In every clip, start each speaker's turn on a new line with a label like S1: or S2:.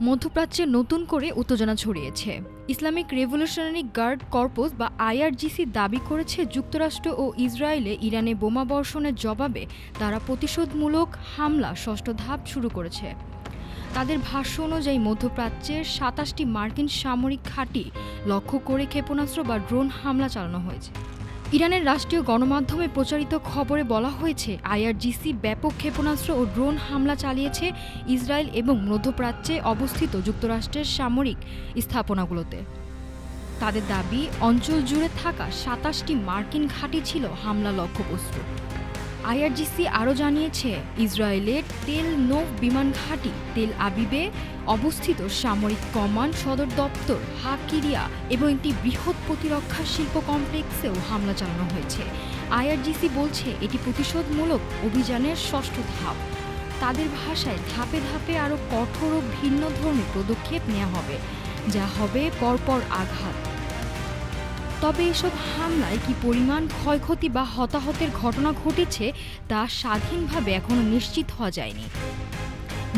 S1: মধ্যপ্রাচ্যে নতুন করে উত্তেজনা ছড়িয়েছে। ইসলামিক রেভলিউশনারি গার্ড কর্পস বা আইআরজিসি দাবি করেছে যুক্তরাষ্ট্র ও ইসরায়েলে ইরানে বোমা বর্ষণের জবাবে তারা প্রতিশোধমূলক হামলা ষষ্ঠ ধাপ শুরু করেছে। তাদের ভাষ্য অনুযায়ী মধ্যপ্রাচ্যের ২৭টি মার্কিন সামরিক ঘাঁটি লক্ষ্য করে ক্ষেপণাস্ত্র বা ড্রোন হামলা চালানো হয়েছে। ইরানের রাষ্ট্রীয় গণমাধ্যমে প্রচারিত খবরে বলা হয়েছে, আইআরজিসি ব্যাপক ক্ষেপণাস্ত্র ও ড্রোন হামলা চালিয়েছে ইসরায়েল এবং মধ্যপ্রাচ্যে অবস্থিত যুক্তরাষ্ট্রের সামরিক স্থাপনাগুলোতে। তাদের দাবি, অঞ্চল জুড়ে থাকা ২৭টি মার্কিন ঘাঁটি ছিল হামলা লক্ষ্যবস্তু। আইআরজিসি আরও জানিয়েছে, ইসরায়েলের তেল নোভ বিমান ঘাঁটি, তেল আবিবে অবস্থিত সামরিক কমান্ড সদর দপ্তর, হাকিরিয়া এবং একটি বৃহৎ প্রতিরক্ষা শিল্প কমপ্লেক্সেও হামলা চালানো হয়েছে। আইআরজিসি বলছে এটি প্রতিশোধমূলক অভিযানের ষষ্ঠ ধাপ। তাদের ভাষায়, ধাপে ধাপে আরও কঠোর ও ভিন্ন ধরনের পদক্ষেপ নেওয়া হবে, যা হবে পরপর আঘাত। তবে এসব হামলায় কি পরিমাণ ক্ষয়ক্ষতি বা হতাহতের ঘটনা ঘটেছে তা স্বাধীনভাবে এখনও নিশ্চিত হওয়া যায়নি।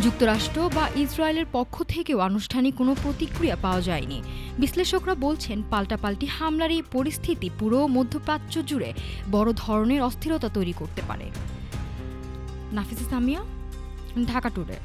S1: যুক্তরাষ্ট্র বা ইসরায়েলের পক্ষ থেকেও আনুষ্ঠানিক কোনো প্রতিক্রিয়া পাওয়া যায়নি। বিশ্লেষকরা বলছেন, পাল্টাপাল্টি হামলার এই পরিস্থিতি পুরো মধ্যপ্রাচ্য জুড়ে বড় ধরনের অস্থিরতা তৈরি করতে পারে। নাফিসা সামিয়া, ঢাকা টুডে।